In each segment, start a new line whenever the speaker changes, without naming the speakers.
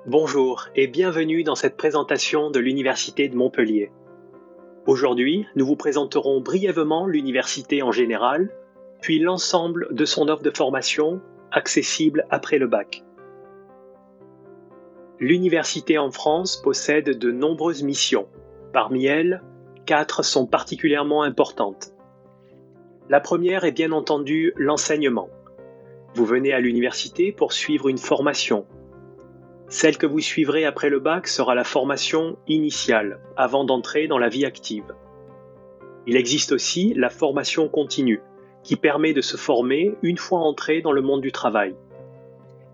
Bonjour et bienvenue dans cette présentation de l'Université de Montpellier. Aujourd'hui, nous vous présenterons brièvement l'université en général, puis l'ensemble de son offre de formation accessible après le bac. L'université en France possède de nombreuses missions. Parmi elles, 4 sont particulièrement importantes. La première est bien entendu l'enseignement. Vous venez à l'université pour suivre une formation. Celle que vous suivrez après le bac sera la formation initiale, avant d'entrer dans la vie active. Il existe aussi la formation continue, qui permet de se former une fois entré dans le monde du travail.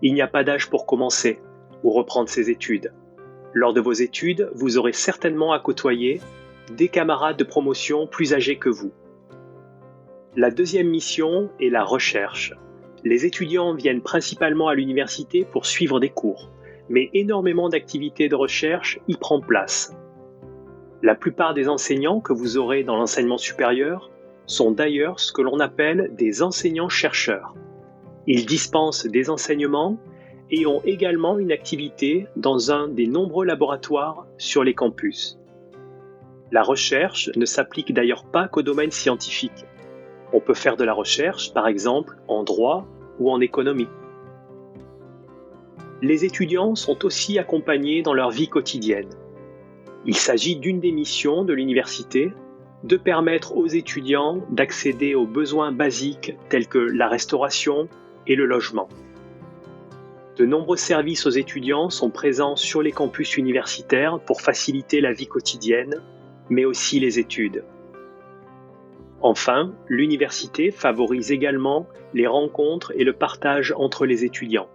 Il n'y a pas d'âge pour commencer ou reprendre ses études. Lors de vos études, vous aurez certainement à côtoyer des camarades de promotion plus âgés que vous. La deuxième mission est la recherche. Les étudiants viennent principalement à l'université pour suivre des cours, mais énormément d'activités de recherche y prennent place. La plupart des enseignants que vous aurez dans l'enseignement supérieur sont d'ailleurs ce que l'on appelle des enseignants-chercheurs. Ils dispensent des enseignements et ont également une activité dans un des nombreux laboratoires sur les campus. La recherche ne s'applique d'ailleurs pas qu'au domaine scientifique. On peut faire de la recherche, par exemple, en droit ou en économie. Les étudiants sont aussi accompagnés dans leur vie quotidienne. Il s'agit d'une des missions de l'université de permettre aux étudiants d'accéder aux besoins basiques tels que la restauration et le logement. De nombreux services aux étudiants sont présents sur les campus universitaires pour faciliter la vie quotidienne, mais aussi les études. Enfin, l'université favorise également les rencontres et le partage entre les étudiants.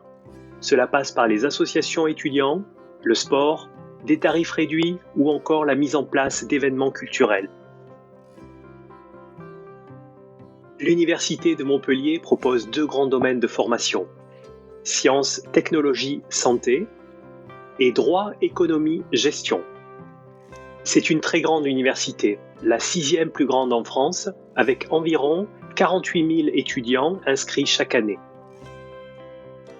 Cela passe par les associations étudiants, le sport, des tarifs réduits ou encore la mise en place d'événements culturels. L'Université de Montpellier propose 2 grands domaines de formation: sciences, technologies, santé et droit, économie, gestion. C'est une très grande université, la 6e plus grande en France, avec environ 48 000 étudiants inscrits chaque année.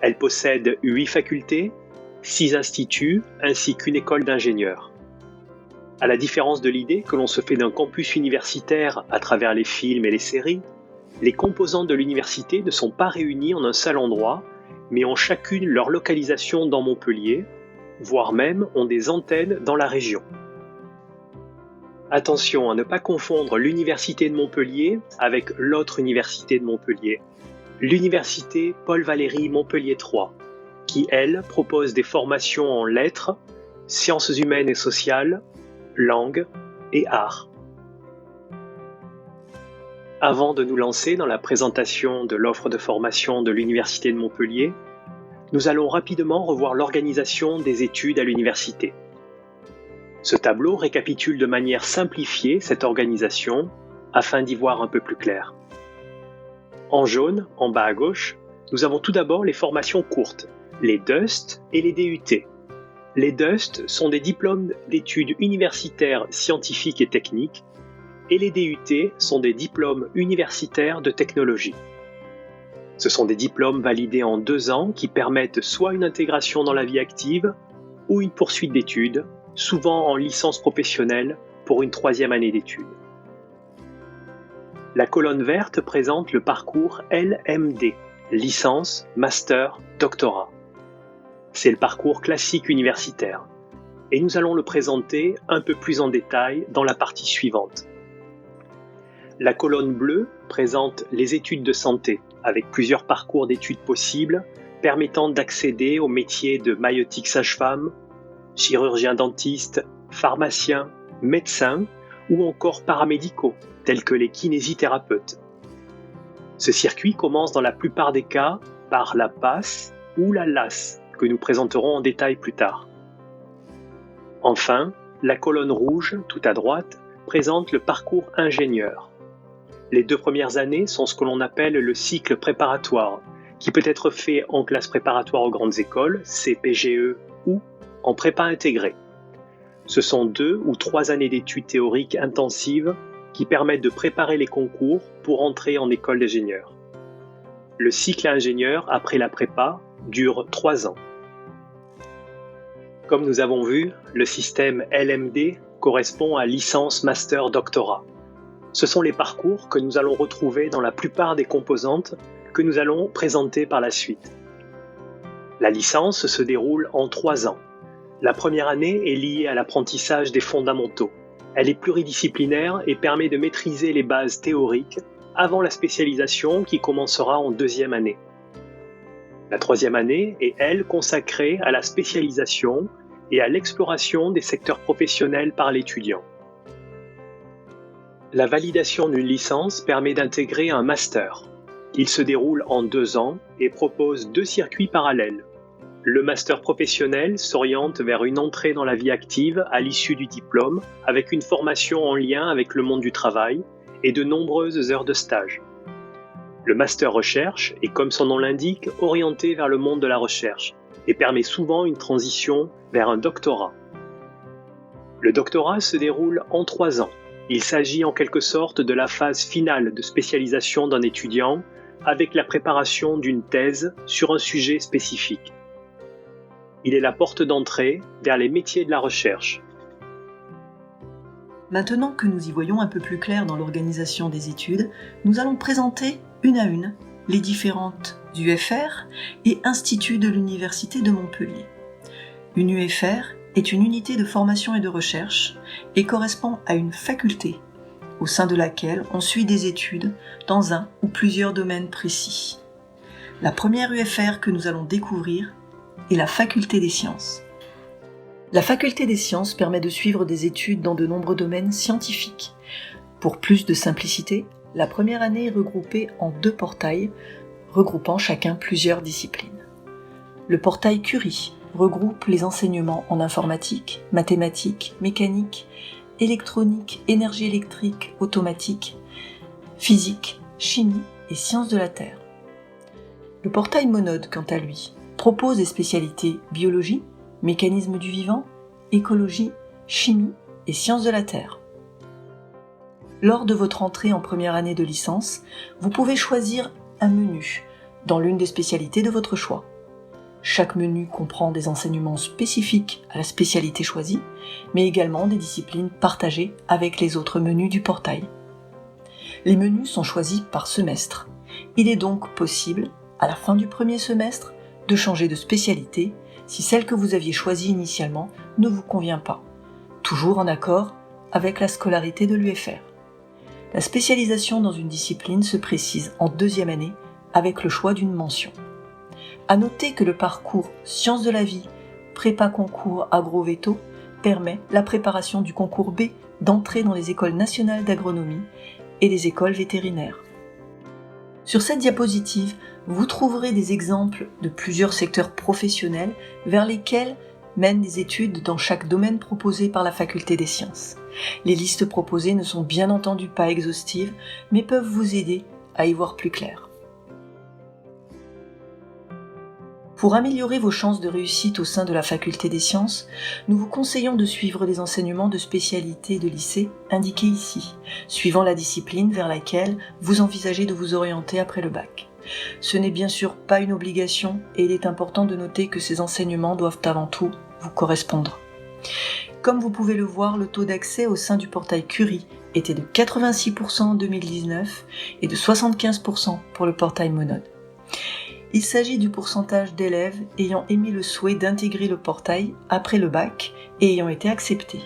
Elle possède 8 facultés, 6 instituts ainsi qu'une école d'ingénieurs. À la différence de l'idée que l'on se fait d'un campus universitaire à travers les films et les séries, les composantes de l'université ne sont pas réunies en un seul endroit, mais ont chacune leur localisation dans Montpellier, voire même ont des antennes dans la région. Attention à ne pas confondre l'Université de Montpellier avec l'autre Université de Montpellier, l'Université Paul-Valéry Montpellier III, qui, elle, propose des formations en lettres, sciences humaines et sociales, langues et arts. Avant de nous lancer dans la présentation de l'offre de formation de l'Université de Montpellier, nous allons rapidement revoir l'organisation des études à l'université. Ce tableau récapitule de manière simplifiée cette organisation afin d'y voir un peu plus clair. En jaune, en bas à gauche, nous avons tout d'abord les formations courtes, les DUST et les DUT. Les DUST sont des diplômes d'études universitaires scientifiques et techniques, et les DUT sont des diplômes universitaires de technologie. Ce sont des diplômes validés en 2 ans qui permettent soit une intégration dans la vie active ou une poursuite d'études, souvent en licence professionnelle pour une 3e année d'études. La colonne verte présente le parcours LMD, licence, master, doctorat. C'est le parcours classique universitaire, et nous allons le présenter un peu plus en détail dans la partie suivante. La colonne bleue présente les études de santé, avec plusieurs parcours d'études possibles permettant d'accéder aux métiers de maïeutique sage-femme, chirurgien dentiste, pharmacien, médecin ou encore paramédicaux, tels que les kinésithérapeutes. Ce circuit commence dans la plupart des cas par la PASS ou la LAS, que nous présenterons en détail plus tard. Enfin, la colonne rouge, tout à droite, présente le parcours ingénieur. Les 2 premières années sont ce que l'on appelle le cycle préparatoire, qui peut être fait en classe préparatoire aux grandes écoles, CPGE, ou en prépa intégrée. Ce sont 2 ou 3 années d'études théoriques intensives qui permettent de préparer les concours pour entrer en école d'ingénieur. Le cycle ingénieur après la prépa dure 3 ans. Comme nous avons vu, le système LMD correspond à licence master doctorat. Ce sont les parcours que nous allons retrouver dans la plupart des composantes que nous allons présenter par la suite. La licence se déroule en 3 ans. La première année est liée à l'apprentissage des fondamentaux. Elle est pluridisciplinaire et permet de maîtriser les bases théoriques avant la spécialisation qui commencera en 2e année. La 3e année est, elle, consacrée à la spécialisation et à l'exploration des secteurs professionnels par l'étudiant. La validation d'une licence permet d'intégrer un master. Il se déroule en 2 ans et propose 2 circuits parallèles. Le master professionnel s'oriente vers une entrée dans la vie active à l'issue du diplôme avec une formation en lien avec le monde du travail et de nombreuses heures de stage. Le master recherche est, comme son nom l'indique, orienté vers le monde de la recherche et permet souvent une transition vers un doctorat. Le doctorat se déroule en 3 ans. Il s'agit en quelque sorte de la phase finale de spécialisation d'un étudiant avec la préparation d'une thèse sur un sujet spécifique. Il est la porte d'entrée vers les métiers de la recherche.
Maintenant que nous y voyons un peu plus clair dans l'organisation des études, nous allons présenter une à une les différentes UFR et instituts de l'Université de Montpellier. Une UFR est une unité de formation et de recherche et correspond à une faculté au sein de laquelle on suit des études dans un ou plusieurs domaines précis. La première UFR que nous allons découvrir est la faculté des sciences. La faculté des sciences permet de suivre des études dans de nombreux domaines scientifiques. Pour plus de simplicité, la première année est regroupée en 2 portails, regroupant chacun plusieurs disciplines. Le portail Curie regroupe les enseignements en informatique, mathématiques, mécanique, électronique, énergie électrique, automatique, physique, chimie et sciences de la Terre. Le portail Monode, quant à lui, propose des spécialités biologie, mécanisme du vivant, écologie, chimie et sciences de la Terre. Lors de votre entrée en première année de licence, vous pouvez choisir un menu dans l'une des spécialités de votre choix. Chaque menu comprend des enseignements spécifiques à la spécialité choisie, mais également des disciplines partagées avec les autres menus du portail. Les menus sont choisis par semestre. Il est donc possible, à la fin du premier semestre, de changer de spécialité si celle que vous aviez choisie initialement ne vous convient pas, toujours en accord avec la scolarité de l'UFR. La spécialisation dans une discipline se précise en 2e année avec le choix d'une mention. À noter que le parcours Sciences de la vie, prépa concours agro-véto permet la préparation du concours B d'entrée dans les écoles nationales d'agronomie et les écoles vétérinaires. Sur cette diapositive, vous trouverez des exemples de plusieurs secteurs professionnels vers lesquels mènent des études dans chaque domaine proposé par la faculté des sciences. Les listes proposées ne sont bien entendu pas exhaustives, mais peuvent vous aider à y voir plus clair. Pour améliorer vos chances de réussite au sein de la faculté des sciences, nous vous conseillons de suivre les enseignements de spécialité de lycée indiqués ici, suivant la discipline vers laquelle vous envisagez de vous orienter après le bac. Ce n'est bien sûr pas une obligation et il est important de noter que ces enseignements doivent avant tout vous correspondre. Comme vous pouvez le voir, le taux d'accès au sein du portail Curie était de 86% en 2019 et de 75% pour le portail Monode. Il s'agit du pourcentage d'élèves ayant émis le souhait d'intégrer le portail après le bac et ayant été acceptés.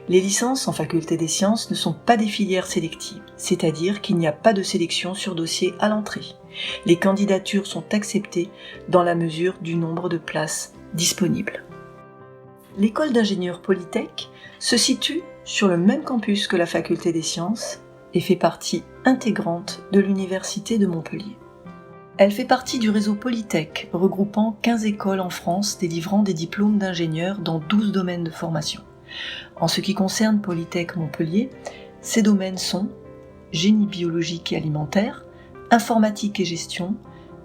Les licences en faculté des sciences ne sont pas des filières sélectives, c'est-à-dire qu'il n'y a pas de sélection sur dossier à l'entrée. Les candidatures sont acceptées dans la mesure du nombre de places disponibles. L'école d'ingénieurs Polytech se situe sur le même campus que la faculté des sciences et fait partie intégrante de l'Université de Montpellier. Elle fait partie du réseau Polytech, regroupant 15 écoles en France délivrant des diplômes d'ingénieurs dans 12 domaines de formation. En ce qui concerne Polytech Montpellier, ces domaines sont génie biologique et alimentaire, informatique et gestion,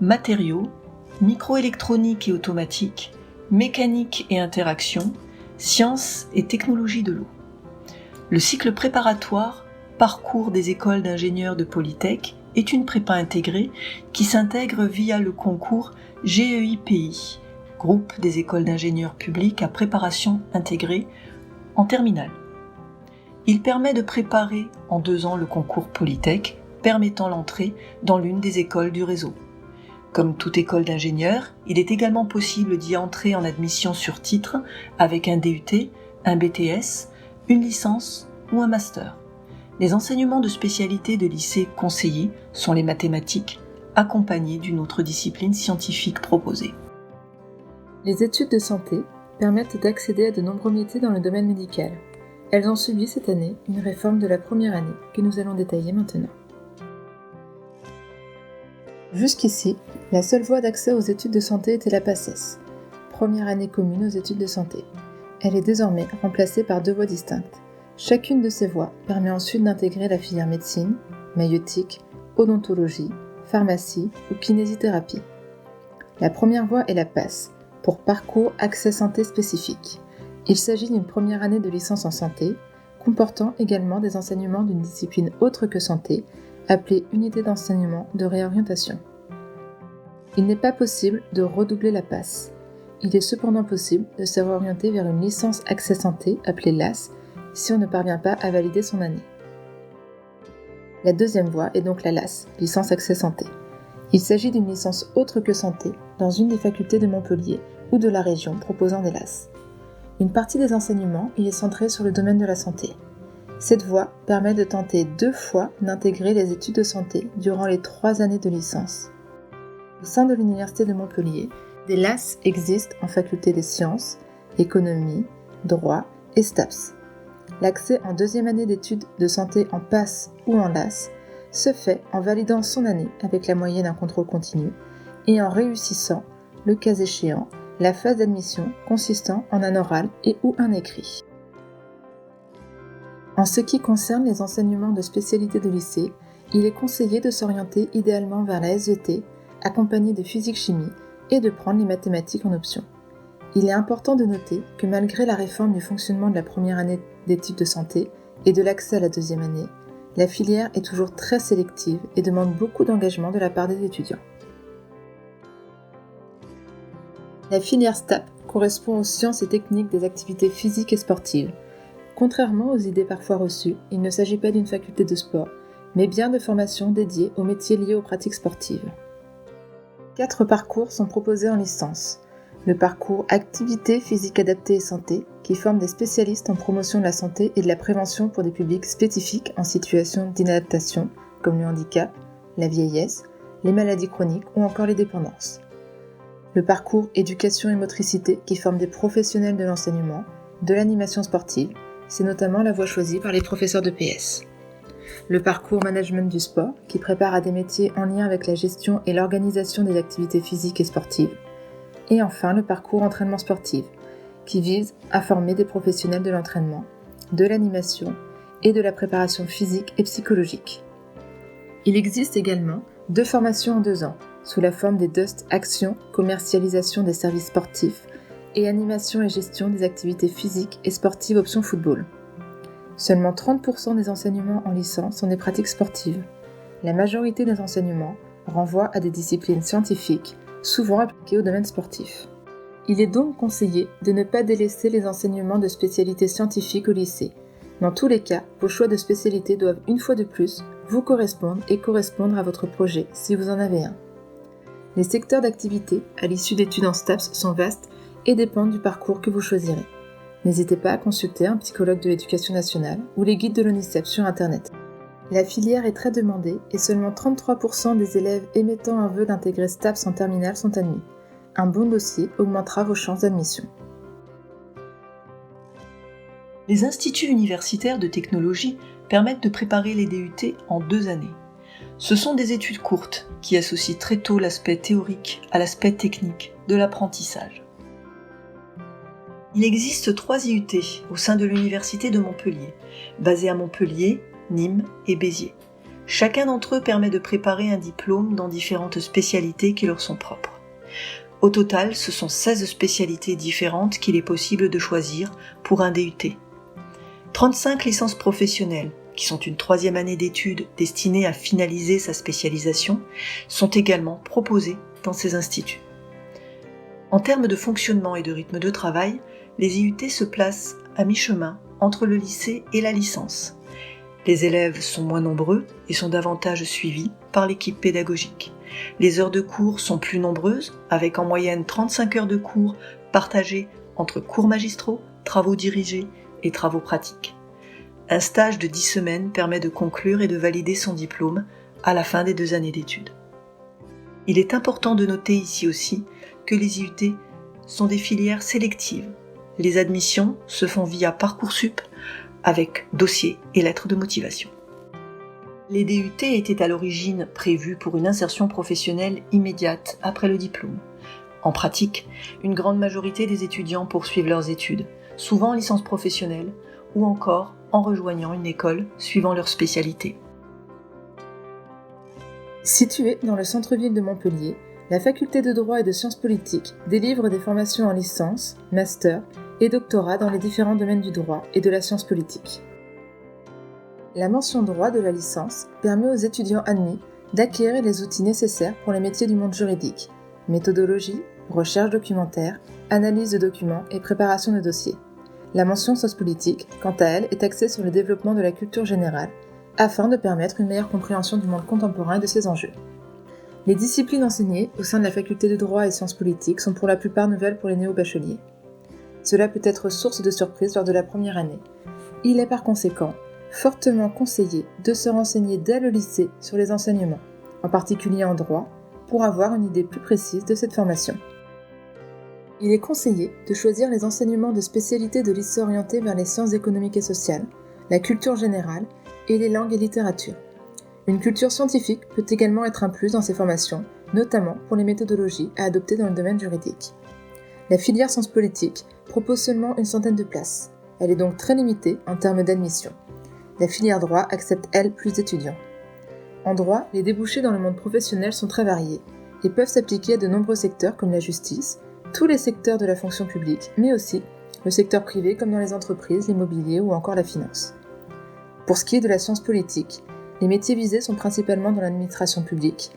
matériaux, microélectronique et automatique, mécanique et interaction, sciences et technologies de l'eau. Le cycle préparatoire Parcours des écoles d'ingénieurs de Polytech est une prépa intégrée qui s'intègre via le concours GEI-PI, groupe des écoles d'ingénieurs publics à préparation intégrée en terminale. Il permet de préparer en 2 ans le concours Polytech, permettant l'entrée dans l'une des écoles du réseau. Comme toute école d'ingénieurs, il est également possible d'y entrer en admission sur titre avec un DUT, un BTS, une licence ou un master. Les enseignements de spécialité de lycée conseillés sont les mathématiques, accompagnés d'une autre discipline scientifique proposée.
Les études de santé permettent d'accéder à de nombreux métiers dans le domaine médical. Elles ont subi cette année une réforme de la première année que nous allons détailler maintenant. Jusqu'ici, la seule voie d'accès aux études de santé était la PACES, première année commune aux études de santé. Elle est désormais remplacée par 2 voies distinctes. Chacune de ces voies permet ensuite d'intégrer la filière médecine, maïeutique, odontologie, pharmacie ou kinésithérapie. La première voie est la PASS, pour Parcours Accès Santé Spécifique. Il s'agit d'une première année de licence en santé, comportant également des enseignements d'une discipline autre que santé, appelée unité d'enseignement de réorientation. Il n'est pas possible de redoubler la PASS. Il est cependant possible de se réorienter vers une licence Accès Santé, appelée LAS, si on ne parvient pas à valider son année. La deuxième voie est donc la LAS, licence Accès Santé. Il s'agit d'une licence autre que santé, dans une des facultés de Montpellier ou de la région proposant des LAS. Une partie des enseignements y est centrée sur le domaine de la santé. Cette voie permet de tenter 2 fois d'intégrer les études de santé durant les 3 années de licence. Au sein de l'Université de Montpellier, des LAS existent en faculté des sciences, économie, droit et STAPS. L'accès en 2e année d'études de santé en PASS ou en LAS se fait en validant son année avec la moyenne d'un contrôle continu et en réussissant, le cas échéant, la phase d'admission consistant en un oral et ou un écrit. En ce qui concerne les enseignements de spécialité de lycée, il est conseillé de s'orienter idéalement vers la SVT, accompagnée de physique-chimie, et de prendre les mathématiques en option. Il est important de noter que malgré la réforme du fonctionnement de la première année d'études de santé et de l'accès à la 2e année, la filière est toujours très sélective et demande beaucoup d'engagement de la part des étudiants. La filière STAP correspond aux sciences et techniques des activités physiques et sportives. Contrairement aux idées parfois reçues, il ne s'agit pas d'une faculté de sport, mais bien de formations dédiées aux métiers liés aux pratiques sportives. 4 parcours sont proposés en licence. Le parcours Activité physique adaptée et santé, qui forme des spécialistes en promotion de la santé et de la prévention pour des publics spécifiques en situation d'inadaptation, comme le handicap, la vieillesse, les maladies chroniques ou encore les dépendances. Le parcours Éducation et motricité, qui forme des professionnels de l'enseignement, de l'animation sportive, c'est notamment la voie choisie par les professeurs de PS. Le parcours Management du sport, qui prépare à des métiers en lien avec la gestion et l'organisation des activités physiques et sportives. Et enfin, le parcours Entraînement sportif, qui vise à former des professionnels de l'entraînement, de l'animation et de la préparation physique et psychologique. Il existe également 2 formations en 2 ans, sous la forme des DUST Action, commercialisation des services sportifs, et animation et gestion des activités physiques et sportives option football. Seulement 30% des enseignements en licence sont des pratiques sportives. La majorité des enseignements renvoient à des disciplines scientifiques, souvent appliquées au domaine sportif. Il est donc conseillé de ne pas délaisser les enseignements de spécialités scientifiques au lycée. Dans tous les cas, vos choix de spécialité doivent une fois de plus vous correspondre et correspondre à votre projet si vous en avez un. Les secteurs d'activité à l'issue d'études en STAPS sont vastes et dépendent du parcours que vous choisirez. N'hésitez pas à consulter un psychologue de l'éducation nationale ou les guides de l'ONICEP sur Internet. La filière est très demandée et seulement 33% des élèves émettant un vœu d'intégrer STAPS en terminale sont admis. Un bon dossier augmentera vos chances d'admission.
Les instituts universitaires de technologie permettent de préparer les DUT en 2 années. Ce sont des études courtes qui associent très tôt l'aspect théorique à l'aspect technique de l'apprentissage. Il existe 3 IUT au sein de l'Université de Montpellier, basés à Montpellier, Nîmes et Béziers. Chacun d'entre eux permet de préparer un diplôme dans différentes spécialités qui leur sont propres. Au total, ce sont 16 spécialités différentes qu'il est possible de choisir pour un DUT. 35 licences professionnelles, qui sont une 3e année d'études destinée à finaliser sa spécialisation, sont également proposées dans ces instituts. En termes de fonctionnement et de rythme de travail, les IUT se placent à mi-chemin entre le lycée et la licence. Les élèves sont moins nombreux et sont davantage suivis par l'équipe pédagogique. Les heures de cours sont plus nombreuses, avec en moyenne 35 heures de cours partagées entre cours magistraux, travaux dirigés et travaux pratiques. Un stage de 10 semaines permet de conclure et de valider son diplôme à la fin des 2 années d'études. Il est important de noter ici aussi que les IUT sont des filières sélectives. Les admissions se font via Parcoursup avec dossier et lettre de motivation. Les DUT étaient à l'origine prévus pour une insertion professionnelle immédiate après le diplôme. En pratique, une grande majorité des étudiants poursuivent leurs études, souvent en licence professionnelle ou encore en rejoignant une école suivant leur spécialité.
Située dans le centre-ville de Montpellier, la faculté de droit et de sciences politiques délivre des formations en licence, master et doctorat dans les différents domaines du droit et de la science politique. La mention droit de la licence permet aux étudiants admis d'acquérir les outils nécessaires pour les métiers du monde juridique, méthodologie, recherche documentaire, analyse de documents et préparation de dossiers. La mention sociopolitique, quant à elle, est axée sur le développement de la culture générale, afin de permettre une meilleure compréhension du monde contemporain et de ses enjeux. Les disciplines enseignées au sein de la faculté de droit et sciences politiques sont pour la plupart nouvelles pour les néo-bacheliers. Cela peut être source de surprise lors de la première année. Il est par conséquent fortement conseillé de se renseigner dès le lycée sur les enseignements, en particulier en droit, pour avoir une idée plus précise de cette formation. Il est conseillé de choisir les enseignements de spécialité de lycée orientés vers les sciences économiques et sociales, la culture générale et les langues et littératures. Une culture scientifique peut également être incluse dans ces formations, notamment pour les méthodologies à adopter dans le domaine juridique. La filière sciences politiques propose seulement une centaine de places. Elle est donc très limitée en termes d'admission. La filière droit accepte, elle, plus d'étudiants. En droit, les débouchés dans le monde professionnel sont très variés et peuvent s'appliquer à de nombreux secteurs comme la justice, tous les secteurs de la fonction publique, mais aussi le secteur privé comme dans les entreprises, l'immobilier ou encore la finance. Pour ce qui est de la science politique, les métiers visés sont principalement dans l'administration publique,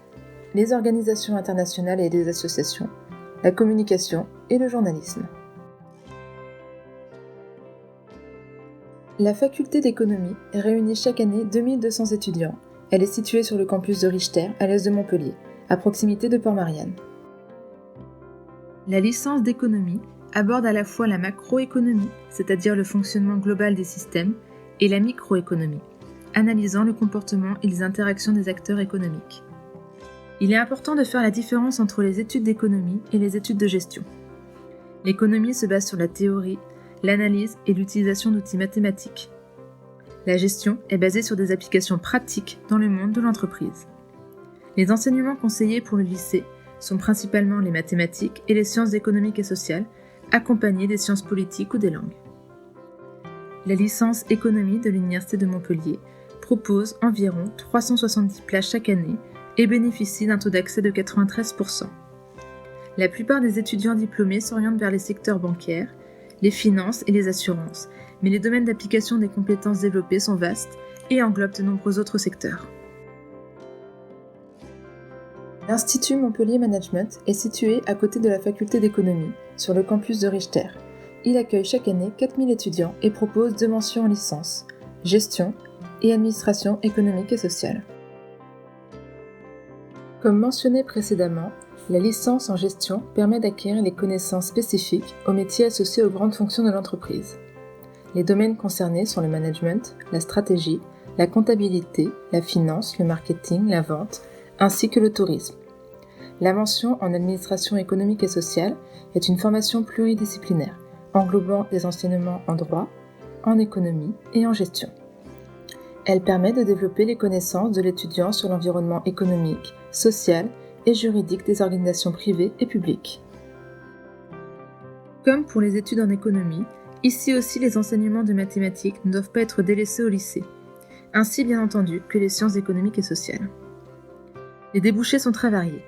les organisations internationales et les associations, la communication et le journalisme. La faculté d'économie réunit chaque année 2200 étudiants. Elle est située sur le campus de Richter, à l'est de Montpellier, à proximité de Port-Marianne. La licence d'économie aborde à la fois la macroéconomie, c'est-à-dire le fonctionnement global des systèmes, et la microéconomie, analysant le comportement et les interactions des acteurs économiques. Il est important de faire la différence entre les études d'économie et les études de gestion. L'économie se base sur la théorie, l'analyse et l'utilisation d'outils mathématiques. La gestion est basée sur des applications pratiques dans le monde de l'entreprise. Les enseignements conseillés pour le lycée sont principalement les mathématiques et les sciences économiques et sociales, accompagnées des sciences politiques ou des langues. La licence économie de l'Université de Montpellier propose environ 370 places chaque année et bénéficie d'un taux d'accès de 93%. La plupart des étudiants diplômés s'orientent vers les secteurs bancaires, les finances et les assurances, mais les domaines d'application des compétences développées sont vastes et englobent de nombreux autres secteurs. L'Institut Montpellier Management est situé à côté de la faculté d'économie, sur le campus de Richter. Il accueille chaque année 4000 étudiants et propose 2 mentions en licence, gestion et administration économique et sociale. Comme mentionné précédemment, la licence en gestion permet d'acquérir des connaissances spécifiques aux métiers associés aux grandes fonctions de l'entreprise. Les domaines concernés sont le management, la stratégie, la comptabilité, la finance, le marketing, la vente, ainsi que le tourisme. La mention en administration économique et sociale est une formation pluridisciplinaire, englobant des enseignements en droit, en économie et en gestion. Elle permet de développer les connaissances de l'étudiant sur l'environnement économique, social et juridique des organisations privées et publiques. Comme pour les études en économie, ici aussi les enseignements de mathématiques ne doivent pas être délaissés au lycée, ainsi bien entendu que les sciences économiques et sociales. Les débouchés sont très variés.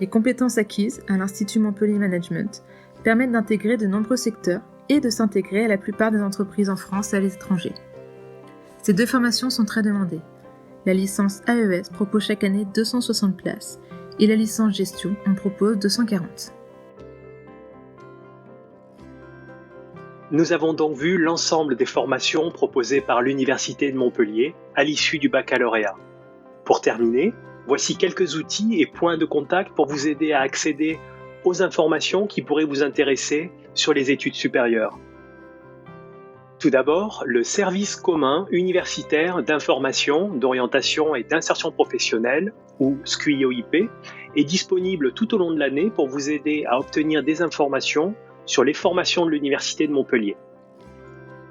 Les compétences acquises à l'Institut Montpellier Management permettent d'intégrer de nombreux secteurs et de s'intégrer à la plupart des entreprises en France et à l'étranger. Ces 2 formations sont très demandées. La licence AES propose chaque année 260 places et la licence gestion en propose 240.
Nous avons donc vu l'ensemble des formations proposées par l'Université de Montpellier à l'issue du baccalauréat. Pour terminer, voici quelques outils et points de contact pour vous aider à accéder aux informations qui pourraient vous intéresser sur les études supérieures. Tout d'abord, le Service commun universitaire d'information, d'orientation et d'insertion professionnelle, ou SCUIOIP, est disponible tout au long de l'année pour vous aider à obtenir des informations sur les formations de l'Université de Montpellier.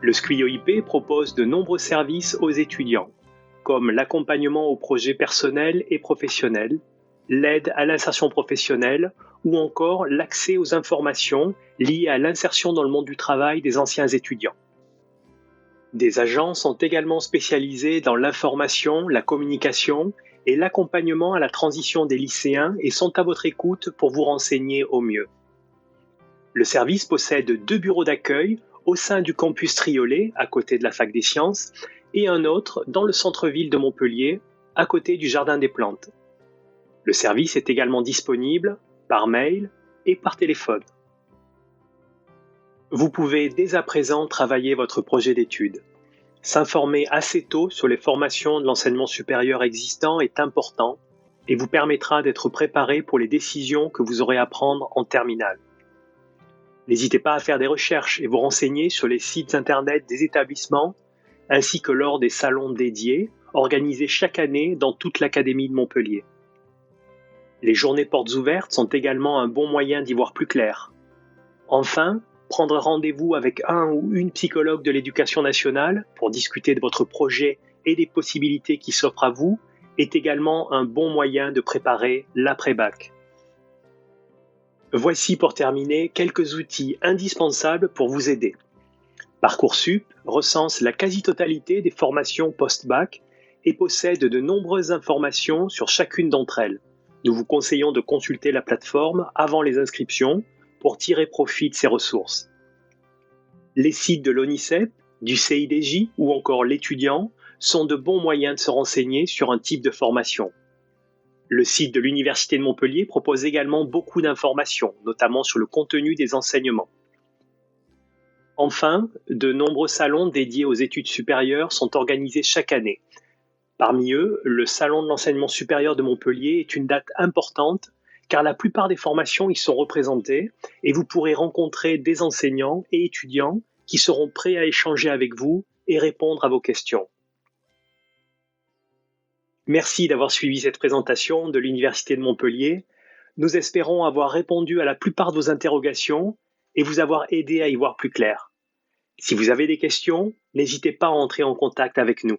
Le SCUIOIP propose de nombreux services aux étudiants, comme l'accompagnement aux projets personnels et professionnels, l'aide à l'insertion professionnelle ou encore l'accès aux informations liées à l'insertion dans le monde du travail des anciens étudiants. Des agents sont également spécialisés dans l'information, la communication et l'accompagnement à la transition des lycéens et sont à votre écoute pour vous renseigner au mieux. Le service possède 2 bureaux d'accueil au sein du campus Triolet, à côté de la Fac des Sciences, et un autre dans le centre-ville de Montpellier, à côté du Jardin des Plantes. Le service est également disponible par mail et par téléphone. Vous pouvez dès à présent travailler votre projet d'études. S'informer assez tôt sur les formations de l'enseignement supérieur existant est important et vous permettra d'être préparé pour les décisions que vous aurez à prendre en terminale. N'hésitez pas à faire des recherches et vous renseigner sur les sites internet des établissements ainsi que lors des salons dédiés organisés chaque année dans toute l'Académie de Montpellier. Les journées portes ouvertes sont également un bon moyen d'y voir plus clair. Enfin, prendre rendez-vous avec un ou une psychologue de l'éducation nationale pour discuter de votre projet et des possibilités qui s'offrent à vous est également un bon moyen de préparer l'après-bac. Voici pour terminer quelques outils indispensables pour vous aider. Parcoursup recense la quasi-totalité des formations post-bac et possède de nombreuses informations sur chacune d'entre elles. Nous vous conseillons de consulter la plateforme avant les inscriptions pour tirer profit de ces ressources. Les sites de l'ONICEP, du CIDJ ou encore l'étudiant sont de bons moyens de se renseigner sur un type de formation. Le site de l'Université de Montpellier propose également beaucoup d'informations, notamment sur le contenu des enseignements. Enfin, de nombreux salons dédiés aux études supérieures sont organisés chaque année. Parmi eux, le Salon de l'enseignement supérieur de Montpellier est une date importante car la plupart des formations y sont représentées et vous pourrez rencontrer des enseignants et étudiants qui seront prêts à échanger avec vous et répondre à vos questions. Merci d'avoir suivi cette présentation de l'Université de Montpellier. Nous espérons avoir répondu à la plupart de vos interrogations et vous avoir aidé à y voir plus clair. Si vous avez des questions, n'hésitez pas à entrer en contact avec nous.